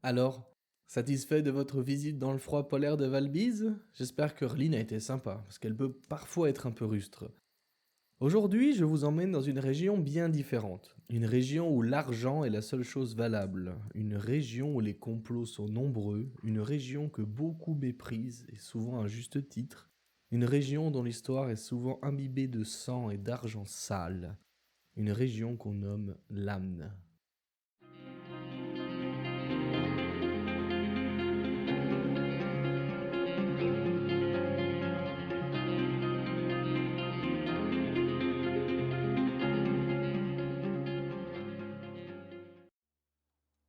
Alors, satisfait de votre visite dans le froid polaire de Valbise? J'espère que Rline a été sympa, parce qu'elle peut parfois être un peu rustre. Aujourd'hui, je vous emmène dans une région bien différente. Une région où l'argent est la seule chose valable. Une région où les complots sont nombreux. Une région que beaucoup méprisent, et souvent à juste titre. Une région dont l'histoire est souvent imbibée de sang et d'argent sale. Une région qu'on nomme l'Amne.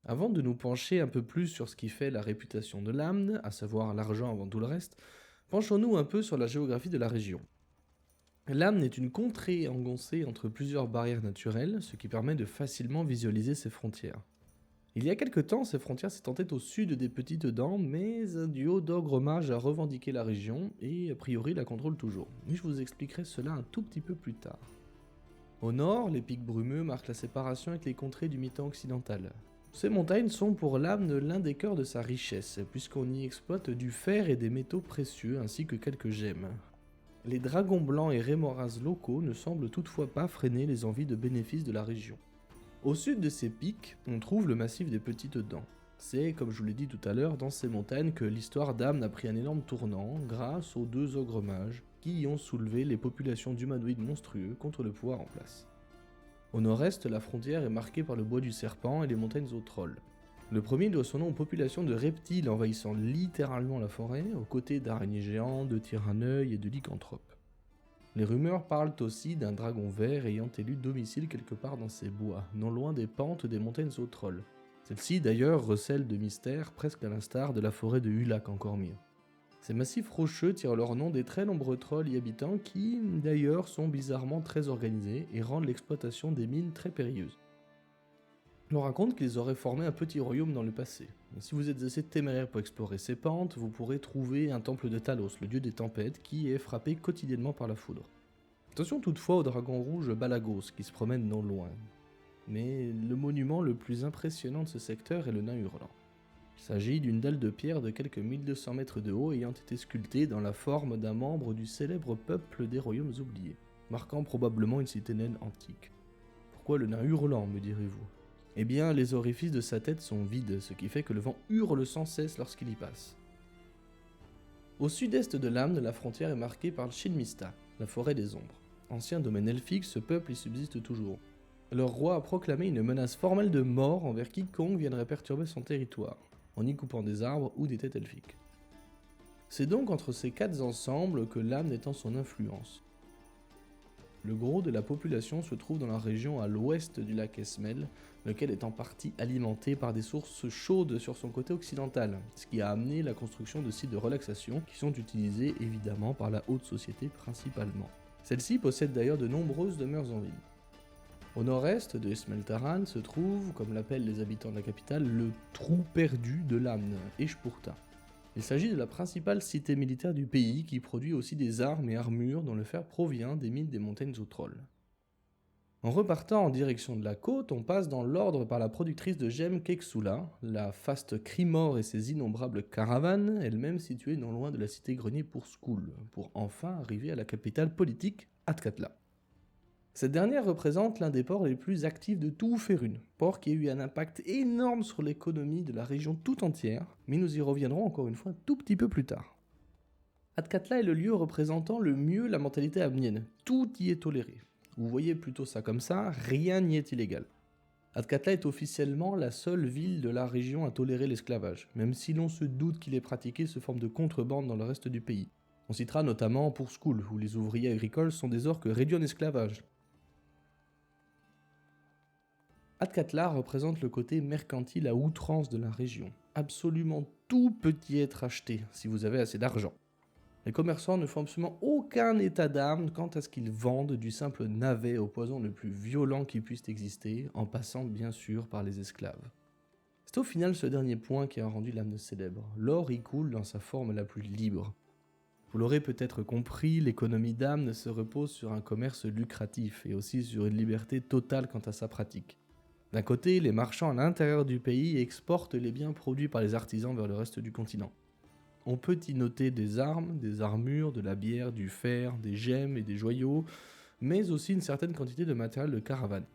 Avant de nous pencher un peu plus sur ce qui fait la réputation de l'Amne, à savoir l'argent avant tout le reste, penchons-nous un peu sur la géographie de la région. L'Amne est une contrée engoncée entre plusieurs barrières naturelles, ce qui permet de facilement visualiser ses frontières. Il y a quelque temps, ces frontières s'étendaient au sud des Petites Dents, mais un duo d'ogres mages a revendiqué la région et a priori la contrôle toujours. Mais je vous expliquerai cela un tout petit peu plus tard. Au nord, les pics brumeux marquent la séparation avec les contrées du mi-temps occidental. Ces montagnes sont pour l'Amne l'un des cœurs de sa richesse, puisqu'on y exploite du fer et des métaux précieux ainsi que quelques gemmes. Les dragons blancs et rémoras locaux ne semblent toutefois pas freiner les envies de bénéfices de la région. Au sud de ces pics, on trouve le massif des Petites Dents. C'est, comme je vous l'ai dit tout à l'heure, dans ces montagnes que l'histoire d'Amne a pris un énorme tournant grâce aux deux ogres mages qui y ont soulevé les populations d'humanoïdes monstrueux contre le pouvoir en place. Au nord-est, la frontière est marquée par le bois du serpent et les montagnes aux trolls. Le premier doit son nom aux populations de reptiles envahissant littéralement la forêt, aux côtés d'araignées géantes, de tyranneuils et de lycanthropes. Les rumeurs parlent aussi d'un dragon vert ayant élu domicile quelque part dans ces bois, non loin des pentes des montagnes aux trolls. Celles-ci d'ailleurs recèlent de mystères presque à l'instar de la forêt de Hulac en Cormire. Ces massifs rocheux tirent leur nom des très nombreux trolls y habitants qui, d'ailleurs, sont bizarrement très organisés et rendent l'exploitation des mines très périlleuse. On raconte qu'ils auraient formé un petit royaume dans le passé. Et si vous êtes assez téméraire pour explorer ces pentes, vous pourrez trouver un temple de Talos, le dieu des tempêtes, qui est frappé quotidiennement par la foudre. Attention toutefois au dragon rouge Balagos qui se promène non loin. Mais le monument le plus impressionnant de ce secteur est le nain hurlant. Il s'agit d'une dalle de pierre de quelques 1200 mètres de haut ayant été sculptée dans la forme d'un membre du célèbre peuple des royaumes oubliés, marquant probablement une cité naine antique. Pourquoi le nain hurlant, me direz-vous? Eh bien, les orifices de sa tête sont vides, ce qui fait que le vent hurle sans cesse lorsqu'il y passe. Au sud-est de l'Amne, la frontière est marquée par le Shinmista, la forêt des ombres. Ancien domaine elfique, ce peuple y subsiste toujours. Leur roi a proclamé une menace formelle de mort envers quiconque viendrait perturber son territoire, en y coupant des arbres ou des têtes elfiques. C'est donc entre ces quatre ensembles que l'Amne étend son influence. Le gros de la population se trouve dans la région à l'ouest du lac Esmel, lequel est en partie alimenté par des sources chaudes sur son côté occidental, ce qui a amené la construction de sites de relaxation qui sont utilisés évidemment par la haute société principalement. Celle-ci possède d'ailleurs de nombreuses demeures en ville. Au nord-est de Esmeltaran se trouve, comme l'appellent les habitants de la capitale, le trou perdu de l'Amne, Eshpurta. Il s'agit de la principale cité militaire du pays qui produit aussi des armes et armures dont le fer provient des mines des montagnes aux trolls. En repartant en direction de la côte, on passe dans l'ordre par la productrice de gemmes Kexula, la faste Crimor et ses innombrables caravanes, elles-mêmes situées non loin de la cité grenier pour Skull, pour enfin arriver à la capitale politique, Atkatla. Cette dernière représente l'un des ports les plus actifs de tout Faerûn, port qui a eu un impact énorme sur l'économie de la région tout entière, mais nous y reviendrons encore une fois un tout petit peu plus tard. Atkatla est le lieu représentant le mieux la mentalité amnienne, tout y est toléré. Vous voyez plutôt ça comme ça, rien n'y est illégal. Atkatla est officiellement la seule ville de la région à tolérer l'esclavage, même si l'on se doute qu'il est pratiqué sous forme de contrebande dans le reste du pays. On citera notamment pour Skull, où les ouvriers agricoles sont des orques réduits en esclavage. Atkatla représente le côté mercantile à outrance de la région. Absolument tout peut y être acheté, si vous avez assez d'argent. Les commerçants ne font absolument aucun état d'âme quant à ce qu'ils vendent du simple navet au poison le plus violent qui puisse exister, en passant bien sûr par les esclaves. C'est au final ce dernier point qui a rendu l'âme célèbre. L'or y coule dans sa forme la plus libre. Vous l'aurez peut-être compris, l'économie d'âme se repose sur un commerce lucratif et aussi sur une liberté totale quant à sa pratique. D'un côté, les marchands à l'intérieur du pays exportent les biens produits par les artisans vers le reste du continent. On peut y noter des armes, des armures, de la bière, du fer, des gemmes et des joyaux, mais aussi une certaine quantité de matériel de caravane.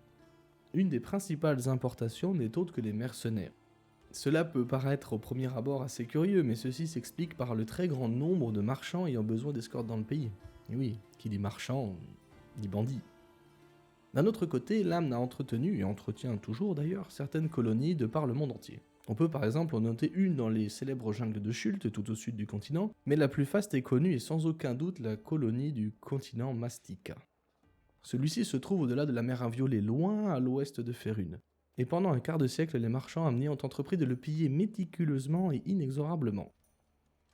Une des principales importations n'est autre que les mercenaires. Cela peut paraître au premier abord assez curieux, mais ceci s'explique par le très grand nombre de marchands ayant besoin d'escorte dans le pays. Et oui, qui dit marchand, dit bandit. D'un autre côté, l'Amn a entretenu, et entretient toujours d'ailleurs, certaines colonies de par le monde entier. On peut par exemple en noter une dans les célèbres jungles de Chult, tout au sud du continent, mais la plus vaste et connue est sans aucun doute la colonie du continent Mastika. Celui-ci se trouve au-delà de la mer Inviolée, loin à l'ouest de Férune. Et pendant un quart de siècle, les marchands amenés ont entrepris de le piller méticuleusement et inexorablement.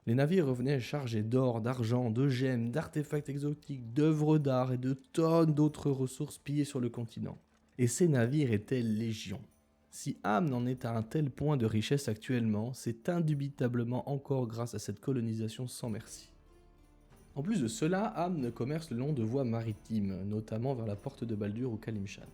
Les navires revenaient chargés d'or, d'argent, de gemmes, d'artefacts exotiques, d'œuvres d'art et de tonnes d'autres ressources pillées sur le continent. Et ces navires étaient légion. Si Amn en est à un tel point de richesse actuellement, c'est indubitablement encore grâce à cette colonisation sans merci. En plus de cela, Amn commerce le long de voies maritimes, notamment vers la porte de Baldur ou Kalimshan.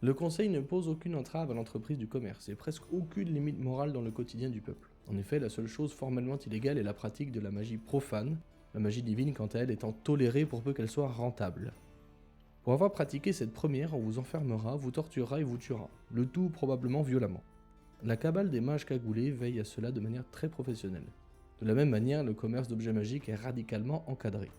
Le Conseil ne pose aucune entrave à l'entreprise du commerce et presque aucune limite morale dans le quotidien du peuple. En effet, la seule chose formellement illégale est la pratique de la magie profane, la magie divine quant à elle étant tolérée pour peu qu'elle soit rentable. Pour avoir pratiqué cette première, on vous enfermera, vous torturera et vous tuera, le tout probablement violemment. La cabale des mages cagoulés veille à cela de manière très professionnelle. De la même manière, le commerce d'objets magiques est radicalement encadré.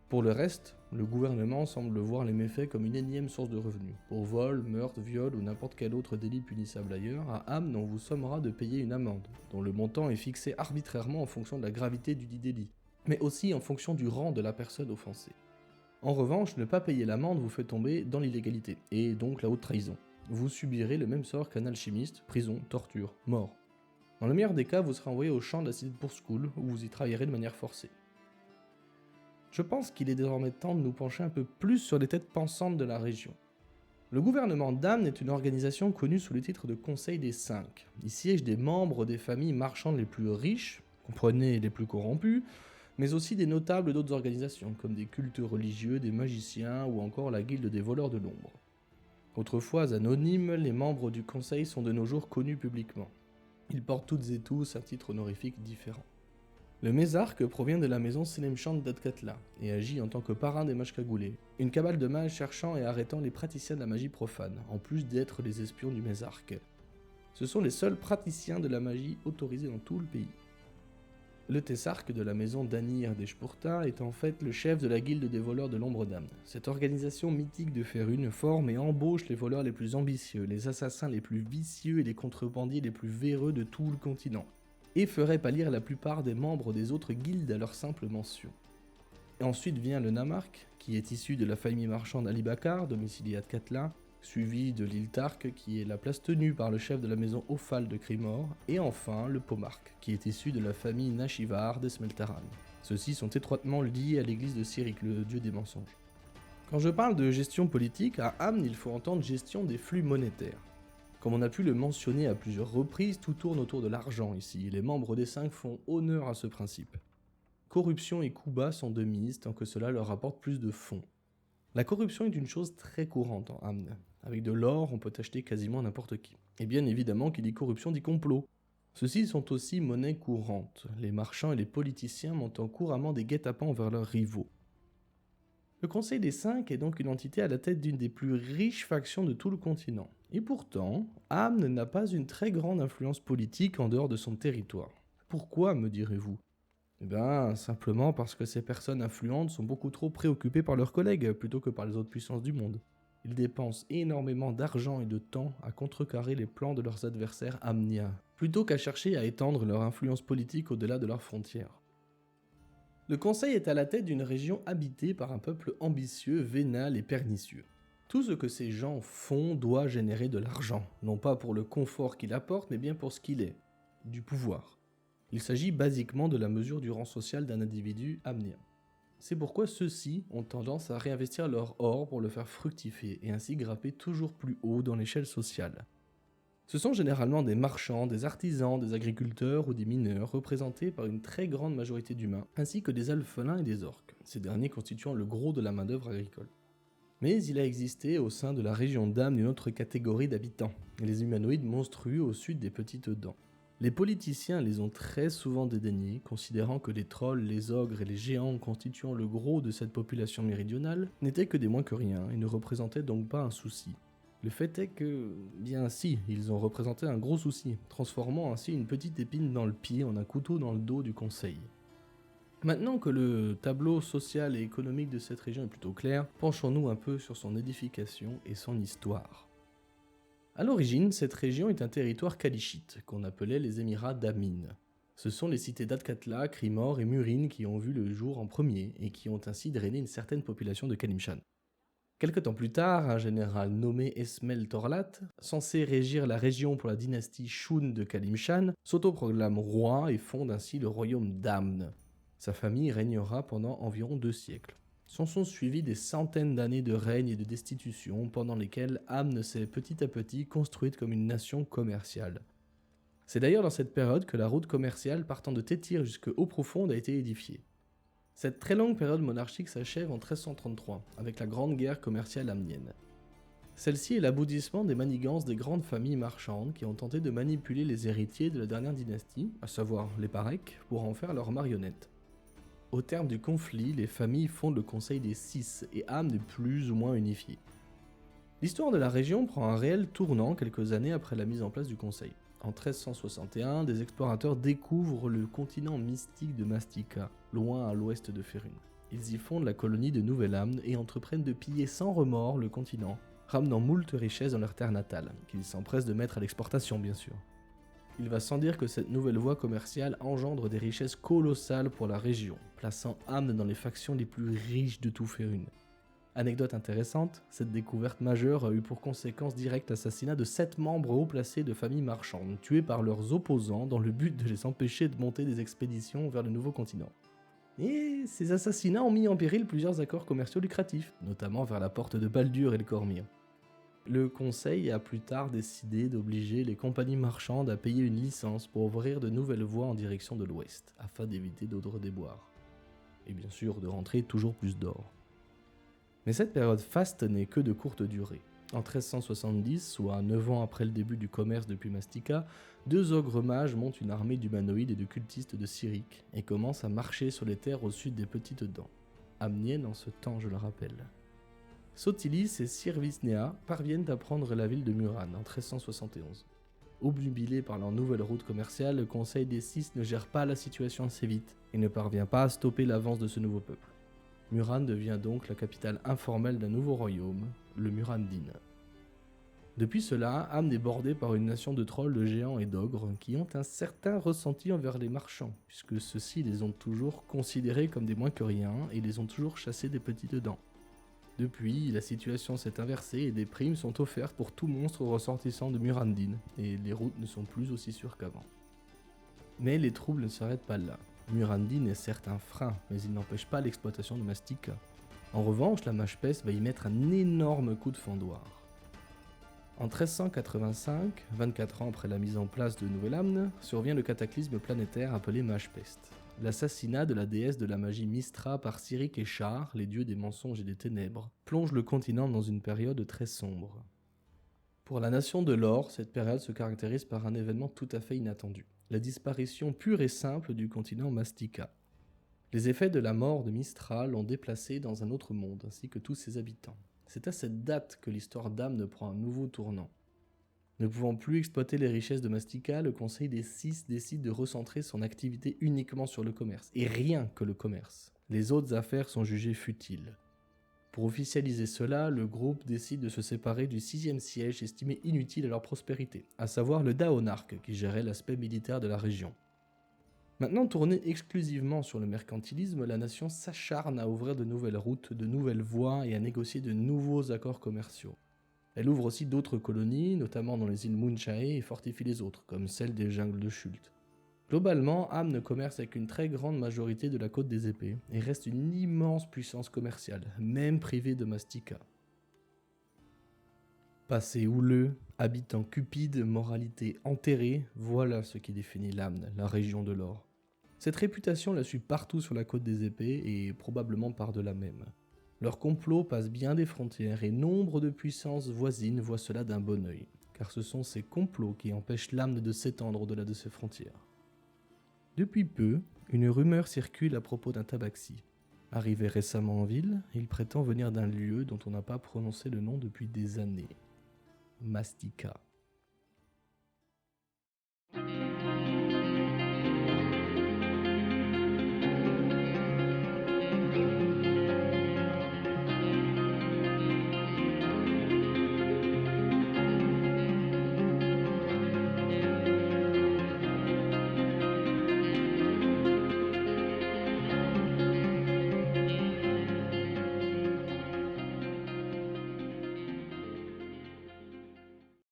Pour le reste, le gouvernement semble voir les méfaits comme une énième source de revenus. Pour vol, meurtre, viol ou n'importe quel autre délit punissable ailleurs, à Amn on vous sommera de payer une amende, dont le montant est fixé arbitrairement en fonction de la gravité du dit délit, mais aussi en fonction du rang de la personne offensée. En revanche, ne pas payer l'amende vous fait tomber dans l'illégalité, et donc la haute trahison. Vous subirez le même sort qu'un alchimiste, prison, torture, mort. Dans le meilleur des cas, vous serez envoyé au champ de la cité de Pourskoul, où vous y travaillerez de manière forcée. Je pense qu'il est désormais temps de nous pencher un peu plus sur les têtes pensantes de la région. Le gouvernement d'Amn est une organisation connue sous le titre de Conseil des Cinq. Y siègent des membres des familles marchandes les plus riches, comprenez les plus corrompus, mais aussi des notables d'autres organisations, comme des cultes religieux, des magiciens ou encore la guilde des voleurs de l'ombre. Autrefois anonymes, les membres du conseil sont de nos jours connus publiquement. Ils portent toutes et tous un titre honorifique différent. Le Mézarque provient de la maison Selemchand d'Adkatla et agit en tant que parrain des mages cagoulés, une cabale de mages cherchant et arrêtant les praticiens de la magie profane, en plus d'être les espions du Mézarque. Ce sont les seuls praticiens de la magie autorisés dans tout le pays. Le Tessarque de la maison d'Anir des Spurta est en fait le chef de la guilde des voleurs de l'ombre d'Amn. Cette organisation mythique de Férune forme et embauche les voleurs les plus ambitieux, les assassins les plus vicieux et les contrebandiers les plus véreux de tout le continent, et ferait pâlir la plupart des membres des autres guildes à leur simple mention. Et ensuite vient le Namarque, qui est issu de la famille marchande Ali Bakar, domiciliée à Tkatla, suivi de l'île Tark, qui est la place tenue par le chef de la maison Ophal de Crimor, et enfin le Pomarque, qui est issu de la famille Nashivar d'Esmeltaran. Ceux-ci sont étroitement liés à l'église de Cyric, le dieu des mensonges. Quand je parle de gestion politique, à Amn, il faut entendre gestion des flux monétaires. Comme on a pu le mentionner à plusieurs reprises, tout tourne autour de l'argent ici, et les membres des 5 font honneur à ce principe. Corruption et coups bas sont de mise tant que cela leur apporte plus de fonds. La corruption est une chose très courante en Amn. Avec de l'or, on peut acheter quasiment n'importe qui. Et bien évidemment, qui dit corruption dit complot. Ceux-ci sont aussi monnaie courante. Les marchands et les politiciens montent couramment des guet-apens vers leurs rivaux. Le Conseil des Cinq est donc une entité à la tête d'une des plus riches factions de tout le continent. Et pourtant, Amn n'a pas une très grande influence politique en dehors de son territoire. Pourquoi, me direz-vous ? Eh bien, simplement parce que ces personnes influentes sont beaucoup trop préoccupées par leurs collègues plutôt que par les autres puissances du monde. Ils dépensent énormément d'argent et de temps à contrecarrer les plans de leurs adversaires amniens, plutôt qu'à chercher à étendre leur influence politique au-delà de leurs frontières. Le Conseil est à la tête d'une région habitée par un peuple ambitieux, vénal et pernicieux. Tout ce que ces gens font doit générer de l'argent, non pas pour le confort qu'il apporte, mais bien pour ce qu'il est, du pouvoir. Il s'agit basiquement de la mesure du rang social d'un individu amnien. C'est pourquoi ceux-ci ont tendance à réinvestir leur or pour le faire fructifier et ainsi grimper toujours plus haut dans l'échelle sociale. Ce sont généralement des marchands, des artisans, des agriculteurs ou des mineurs représentés par une très grande majorité d'humains, ainsi que des alphelins et des orques, ces derniers constituant le gros de la main-d'œuvre agricole. Mais il a existé au sein de la région d'Amn une autre catégorie d'habitants, les humanoïdes monstrueux au sud des petites dents. Les politiciens les ont très souvent dédaignés, considérant que les trolls, les ogres et les géants constituant le gros de cette population méridionale n'étaient que des moins que rien et ne représentaient donc pas un souci. Le fait est que, bien si, ils ont représenté un gros souci, transformant ainsi une petite épine dans le pied en un couteau dans le dos du conseil. Maintenant que le tableau social et économique de cette région est plutôt clair, penchons-nous un peu sur son édification et son histoire. A l'origine, cette région est un territoire khalishite, qu'on appelait les Émirats d'Amin. Ce sont les cités d'Adkatla, Krimor et Murin qui ont vu le jour en premier et qui ont ainsi drainé une certaine population de Kalimshan. Quelque temps plus tard, un général nommé Esmel Torlat, censé régir la région pour la dynastie Shun de Kalimshan, s'autoproclame roi et fonde ainsi le royaume d'Amn. Sa famille régnera pendant environ 2 siècles. S'en sont suivis des centaines d'années de règne et de destitution pendant lesquelles Amn s'est petit à petit construite comme une nation commerciale. C'est d'ailleurs dans cette période que la route commerciale partant de Tétir jusque Eau-Profonde a été édifiée. Cette très longue période monarchique s'achève en 1333 avec la grande guerre commerciale amnienne. Celle-ci est l'aboutissement des manigances des grandes familles marchandes qui ont tenté de manipuler les héritiers de la dernière dynastie, à savoir les Parek, pour en faire leurs marionnettes. Au terme du conflit, les familles fondent le Conseil des Six et Amn est plus ou moins unifié. L'histoire de la région prend un réel tournant quelques années après la mise en place du Conseil. En 1361, des explorateurs découvrent le continent mystique de Mastika, loin à l'ouest de Ferun. Ils y fondent la colonie de Nouvelle-Amn et entreprennent de piller sans remords le continent, ramenant moult richesses dans leur terre natale, qu'ils s'empressent de mettre à l'exportation bien sûr. Il va sans dire que cette nouvelle voie commerciale engendre des richesses colossales pour la région, plaçant Amn dans les factions les plus riches de tout Ferun. Anecdote intéressante, cette découverte majeure a eu pour conséquence directe l'assassinat de 7 membres haut placés de familles marchandes, tués par leurs opposants dans le but de les empêcher de monter des expéditions vers le nouveau continent. Et ces assassinats ont mis en péril plusieurs accords commerciaux lucratifs, notamment vers la porte de Baldur et le Cormyr. Le Conseil a plus tard décidé d'obliger les compagnies marchandes à payer une licence pour ouvrir de nouvelles voies en direction de l'ouest, afin d'éviter d'autres déboires. Et bien sûr de rentrer toujours plus d'or. Mais cette période faste n'est que de courte durée. En 1370, soit 9 ans après le début du commerce depuis Mastika, 2 ogres mages montent une armée d'humanoïdes et de cultistes de Cyrique et commencent à marcher sur les terres au sud des Petites Dents. Amnienne en ce temps, je le rappelle. Sotilis et Sirvisnea parviennent à prendre la ville de Muran en 1371. Obnubilé par leur nouvelle route commerciale, le Conseil des Six ne gère pas la situation assez vite et ne parvient pas à stopper l'avance de ce nouveau peuple. Muran devient donc la capitale informelle d'un nouveau royaume, le Murandin. Depuis cela, Amn est bordée par une nation de trolls, de géants et d'ogres qui ont un certain ressenti envers les marchands, puisque ceux-ci les ont toujours considérés comme des moins que rien et les ont toujours chassés des Petites Dents. Depuis, la situation s'est inversée et des primes sont offertes pour tout monstre ressortissant de Murandin, et les routes ne sont plus aussi sûres qu'avant. Mais les troubles ne s'arrêtent pas là. Murandin est certes un frein, mais il n'empêche pas l'exploitation de Mastika. En revanche, la mage-peste va y mettre un énorme coup de fendoir. En 1385, 24 ans après la mise en place de Nouvelle-Amn, survient le cataclysme planétaire appelé mage-peste. L'assassinat de la déesse de la magie Mystra par Cyrique et Char, les dieux des mensonges et des ténèbres, plonge le continent dans une période très sombre. Pour la nation de l'or, cette période se caractérise par un événement tout à fait inattendu, la disparition pure et simple du continent Mastika. Les effets de la mort de Mystra l'ont déplacé dans un autre monde, ainsi que tous ses habitants. C'est à cette date que l'histoire d'Amn prend un nouveau tournant. Ne pouvant plus exploiter les richesses de Mastika, le Conseil des Six décide de recentrer son activité uniquement sur le commerce, et rien que le commerce. Les autres affaires sont jugées futiles. Pour officialiser cela, le groupe décide de se séparer du 6e siège estimé inutile à leur prospérité, à savoir le Daonarque qui gérait l'aspect militaire de la région. Maintenant tournée exclusivement sur le mercantilisme, la nation s'acharne à ouvrir de nouvelles routes, de nouvelles voies et à négocier de nouveaux accords commerciaux. Elle ouvre aussi d'autres colonies, notamment dans les îles Munchae, et fortifie les autres, comme celle des jungles de Shult. Globalement, Amn commerce avec une très grande majorité de la côte des épées, et reste une immense puissance commerciale, même privée de Mastika. Passé houleux, habitants cupides, moralité enterrée, voilà ce qui définit l'Amn, la région de l'or. Cette réputation la suit partout sur la côte des épées, et probablement par-delà même. Leur complot passe bien des frontières et nombre de puissances voisines voient cela d'un bon œil, car ce sont ces complots qui empêchent l'Amn de s'étendre au-delà de ses frontières. Depuis peu, une rumeur circule à propos d'un tabaxi. Arrivé récemment en ville, il prétend venir d'un lieu dont on n'a pas prononcé le nom depuis des années. Mastika.